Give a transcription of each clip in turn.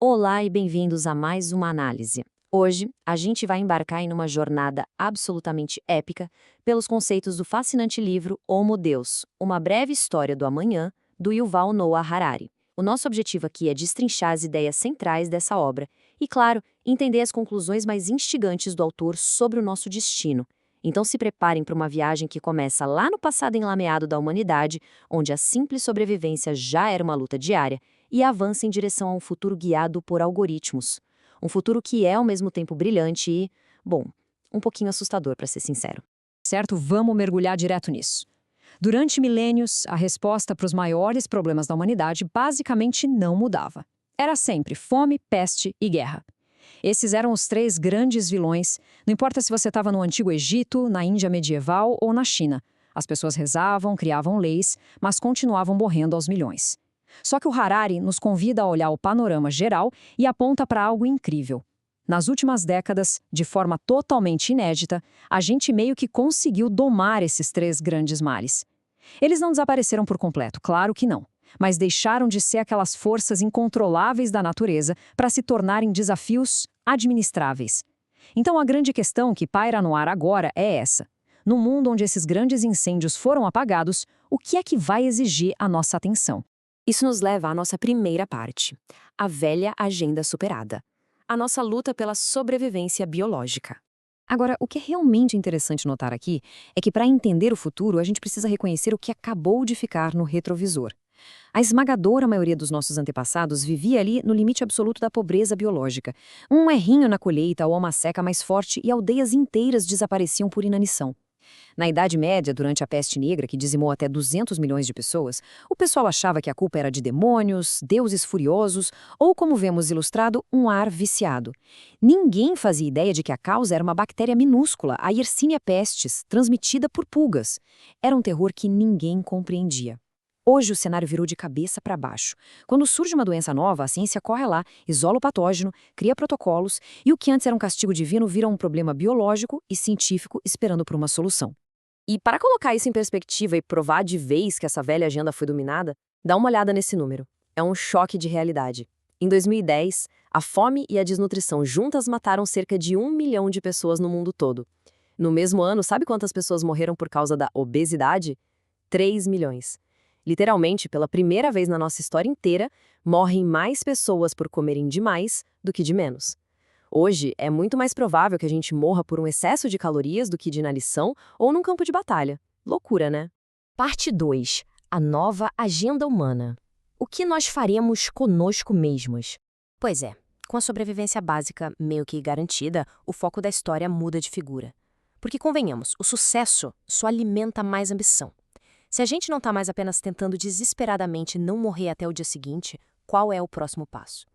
Olá e bem-vindos a mais uma análise. Hoje, a gente vai embarcar em uma jornada absolutamente épica pelos conceitos do fascinante livro Homo Deus, uma breve história do amanhã, do Yuval Noah Harari. O nosso objetivo aqui é destrinchar as ideias centrais dessa obra e, claro, entender as conclusões mais instigantes do autor sobre o nosso destino. Então se preparem para uma viagem que começa lá no passado enlameado da humanidade, onde a simples sobrevivência já era uma luta diária, e avança em direção a um futuro guiado por algoritmos. Um futuro que é ao mesmo tempo brilhante e, bom, um pouquinho assustador, para ser sincero. Certo? Vamos mergulhar direto nisso. Durante milênios, a resposta para os maiores problemas da humanidade basicamente não mudava. Era sempre fome, peste e guerra. Esses eram os três grandes vilões, não importa se você estava no Antigo Egito, na Índia medieval ou na China. As pessoas rezavam, criavam leis, mas continuavam morrendo aos milhões. Só que o Harari nos convida a olhar o panorama geral e aponta para algo incrível. Nas últimas décadas, de forma totalmente inédita, a gente meio que conseguiu domar esses três grandes males. Eles não desapareceram por completo, claro que não, mas deixaram de ser aquelas forças incontroláveis da natureza para se tornarem desafios administráveis. Então a grande questão que paira no ar agora é essa. No mundo onde esses grandes incêndios foram apagados, o que é que vai exigir a nossa atenção? Isso nos leva à nossa primeira parte, a velha agenda superada. A nossa luta pela sobrevivência biológica. Agora, o que é realmente interessante notar aqui é que para entender o futuro, a gente precisa reconhecer o que acabou de ficar no retrovisor. A esmagadora maioria dos nossos antepassados vivia ali no limite absoluto da pobreza biológica. Um errinho na colheita ou uma seca mais forte e aldeias inteiras desapareciam por inanição. Na Idade Média, durante a peste negra, que dizimou até 200 milhões de pessoas, o pessoal achava que a culpa era de demônios, deuses furiosos ou, como vemos ilustrado, um ar viciado. Ninguém fazia ideia de que a causa era uma bactéria minúscula, a Yersinia pestis, transmitida por pulgas. Era um terror que ninguém compreendia. Hoje o cenário virou de cabeça para baixo. Quando surge uma doença nova, a ciência corre lá, isola o patógeno, cria protocolos, e o que antes era um castigo divino vira um problema biológico e científico esperando por uma solução. E para colocar isso em perspectiva e provar de vez que essa velha agenda foi dominada, dá uma olhada nesse número. É um choque de realidade. Em 2010, a fome e a desnutrição juntas mataram cerca de 1 milhão de pessoas no mundo todo. No mesmo ano, sabe quantas pessoas morreram por causa da obesidade? 3 milhões. Literalmente, pela primeira vez na nossa história inteira, morrem mais pessoas por comerem demais do que de menos. Hoje, é muito mais provável que a gente morra por um excesso de calorias do que de inanição ou num campo de batalha. Loucura, né? Parte 2. A nova agenda humana. O que nós faremos conosco mesmos? Pois é, com a sobrevivência básica meio que garantida, o foco da história muda de figura. Porque, convenhamos, o sucesso só alimenta mais ambição. Se a gente não está mais apenas tentando desesperadamente não morrer até o dia seguinte, qual é o próximo passo?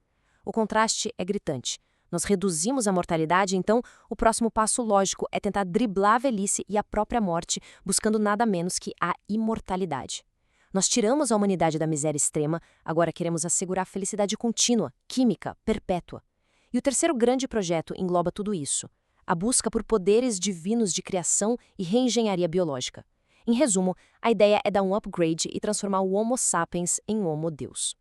O contraste é gritante. Nós reduzimos a mortalidade, então o próximo passo lógico é tentar driblar a velhice e a própria morte, buscando nada menos que a imortalidade. Nós tiramos a humanidade da miséria extrema, agora queremos assegurar a felicidade contínua, química, perpétua. E o terceiro grande projeto engloba tudo isso: a busca por poderes divinos de criação e reengenharia biológica. Em resumo, a ideia é dar um upgrade e transformar o Homo sapiens em Homo Deus.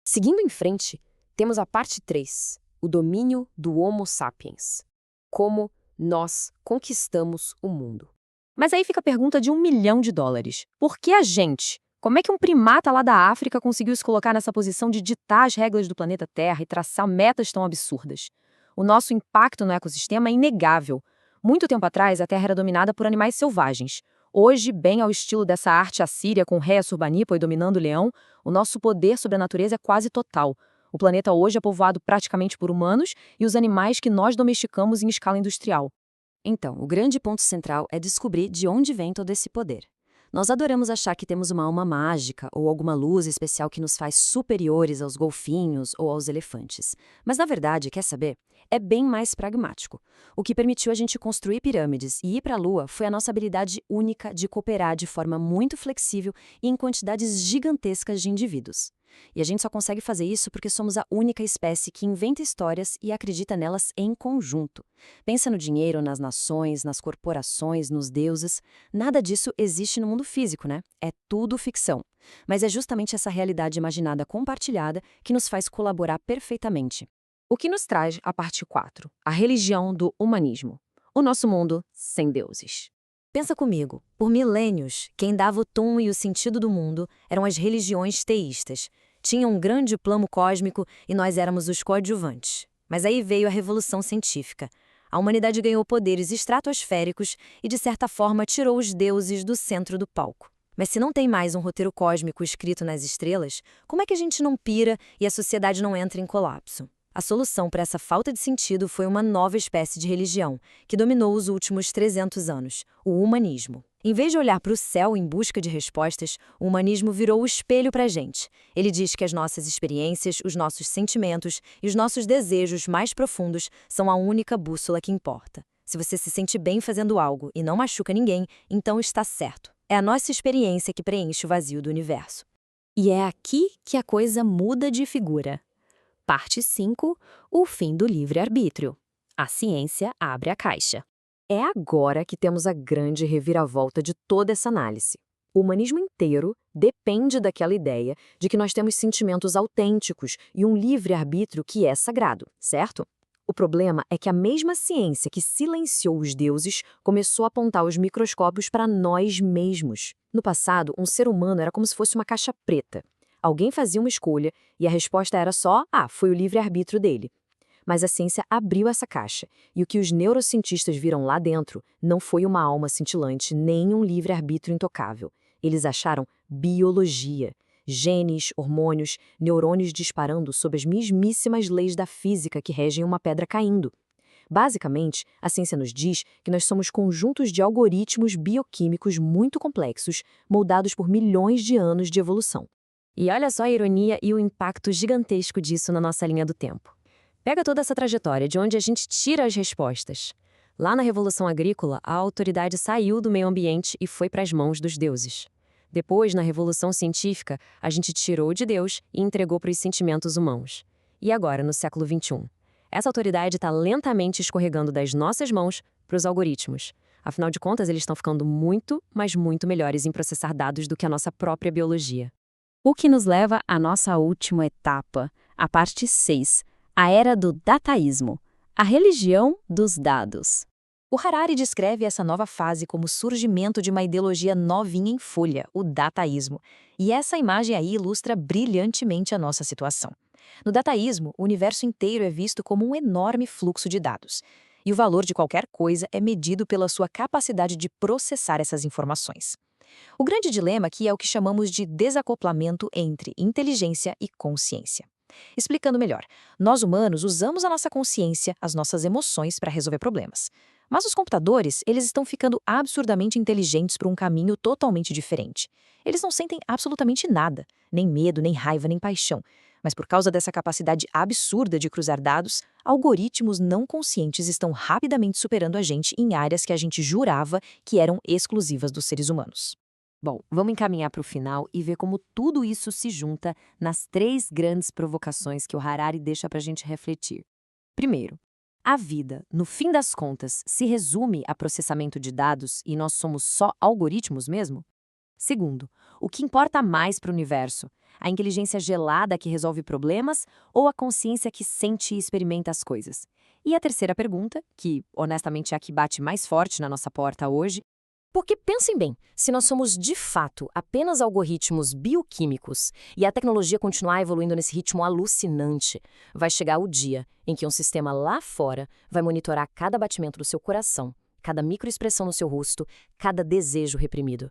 Seguindo em frente, temos a parte 3, o domínio do Homo sapiens. Como nós conquistamos o mundo. Mas aí fica a pergunta de $1 milhão. Por que a gente? Como é que um primata lá da África conseguiu se colocar nessa posição de ditar as regras do planeta Terra e traçar metas tão absurdas? O nosso impacto no ecossistema é inegável. Muito tempo atrás, a Terra era dominada por animais selvagens. Hoje, bem ao estilo dessa arte assíria com Rhea Surbanipal dominando o leão, o nosso poder sobre a natureza é quase total. O planeta hoje é povoado praticamente por humanos e os animais que nós domesticamos em escala industrial. Então, o grande ponto central é descobrir de onde vem todo esse poder. Nós adoramos achar que temos uma alma mágica ou alguma luz especial que nos faz superiores aos golfinhos ou aos elefantes. Mas, na verdade, quer saber? É bem mais pragmático. O que permitiu a gente construir pirâmides e ir para a Lua foi a nossa habilidade única de cooperar de forma muito flexível e em quantidades gigantescas de indivíduos. E a gente só consegue fazer isso porque somos a única espécie que inventa histórias e acredita nelas em conjunto. Pensa no dinheiro, nas nações, nas corporações, nos deuses. Nada disso existe no mundo físico, né? É tudo ficção. mas é justamente essa realidade imaginada compartilhada que nos faz colaborar perfeitamente. O que nos traz a parte 4, a religião do humanismo. O nosso mundo sem deuses. Pensa comigo, por milênios, quem dava o tom e o sentido do mundo eram as religiões teístas. Tinham um grande plano cósmico e nós éramos os coadjuvantes. Mas aí veio a revolução científica. A humanidade ganhou poderes estratosféricos e, de certa forma, tirou os deuses do centro do palco. Mas se não tem mais um roteiro cósmico escrito nas estrelas, como é que a gente não pira e a sociedade não entra em colapso? A solução para essa falta de sentido foi uma nova espécie de religião, que dominou os últimos 300 anos, o humanismo. Em vez de olhar para o céu em busca de respostas, o humanismo virou o espelho para a gente. Ele diz que as nossas experiências, os nossos sentimentos e os nossos desejos mais profundos são a única bússola que importa. Se você se sente bem fazendo algo e não machuca ninguém, então está certo. É a nossa experiência que preenche o vazio do universo. E é aqui que a coisa muda de figura. Parte 5, o fim do livre-arbítrio. A ciência abre a caixa. É agora que temos a grande reviravolta de toda essa análise. O humanismo inteiro depende daquela ideia de que nós temos sentimentos autênticos e um livre-arbítrio que é sagrado, certo? O problema é que a mesma ciência que silenciou os deuses começou a apontar os microscópios para nós mesmos. No passado, um ser humano era como se fosse uma caixa preta. Alguém fazia uma escolha e a resposta era só, foi o livre-arbítrio dele. Mas a ciência abriu essa caixa, e o que os neurocientistas viram lá dentro não foi uma alma cintilante nem um livre-arbítrio intocável. Eles acharam biologia. Genes, hormônios, neurônios disparando sob as mesmíssimas leis da física que regem uma pedra caindo. Basicamente, a ciência nos diz que nós somos conjuntos de algoritmos bioquímicos muito complexos, moldados por milhões de anos de evolução. E olha só a ironia e o impacto gigantesco disso na nossa linha do tempo. Pega toda essa trajetória de onde a gente tira as respostas. Lá na Revolução Agrícola, a autoridade saiu do meio ambiente e foi para as mãos dos deuses. Depois, na Revolução Científica, a gente tirou de Deus e entregou para os sentimentos humanos. E agora, no século XXI? Essa autoridade está lentamente escorregando das nossas mãos para os algoritmos. Afinal de contas, eles estão ficando muito, mas muito melhores em processar dados do que a nossa própria biologia. O que nos leva à nossa última etapa, a parte 6, a era do dataísmo, a religião dos dados. O Harari descreve essa nova fase como o surgimento de uma ideologia novinha em folha, o dataísmo. E essa imagem aí ilustra brilhantemente a nossa situação. No dataísmo, o universo inteiro é visto como um enorme fluxo de dados. E o valor de qualquer coisa é medido pela sua capacidade de processar essas informações. O grande dilema aqui é o que chamamos de desacoplamento entre inteligência e consciência. Explicando melhor, nós humanos usamos a nossa consciência, as nossas emoções para resolver problemas. Mas os computadores, eles estão ficando absurdamente inteligentes por um caminho totalmente diferente. Eles não sentem absolutamente nada, nem medo, nem raiva, nem paixão. Mas por causa dessa capacidade absurda de cruzar dados, algoritmos não conscientes estão rapidamente superando a gente em áreas que a gente jurava que eram exclusivas dos seres humanos. Bom, vamos encaminhar para o final e ver como tudo isso se junta nas 3 grandes provocações que o Harari deixa para a gente refletir. Primeiro, a vida, no fim das contas, se resume a processamento de dados e nós somos só algoritmos mesmo? Segundo, o que importa mais para o universo? A inteligência gelada que resolve problemas ou a consciência que sente e experimenta as coisas? E a terceira pergunta, que honestamente é a que bate mais forte na nossa porta hoje, porque pensem bem, se nós somos de fato apenas algoritmos bioquímicos e a tecnologia continuar evoluindo nesse ritmo alucinante, vai chegar o dia em que um sistema lá fora vai monitorar cada batimento do seu coração, cada microexpressão no seu rosto, cada desejo reprimido.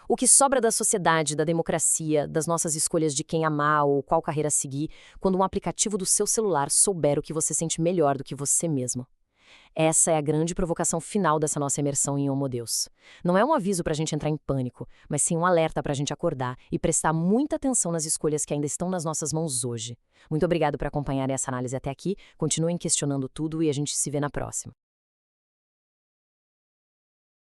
O que sobra da sociedade, da democracia, das nossas escolhas de quem amar ou qual carreira seguir, quando um aplicativo do seu celular souber o que você sente melhor do que você mesmo? Essa é a grande provocação final dessa nossa imersão em Homo Deus. Não é um aviso para a gente entrar em pânico, mas sim um alerta para a gente acordar e prestar muita atenção nas escolhas que ainda estão nas nossas mãos hoje. Muito obrigado por acompanhar essa análise até aqui, continuem questionando tudo e a gente se vê na próxima.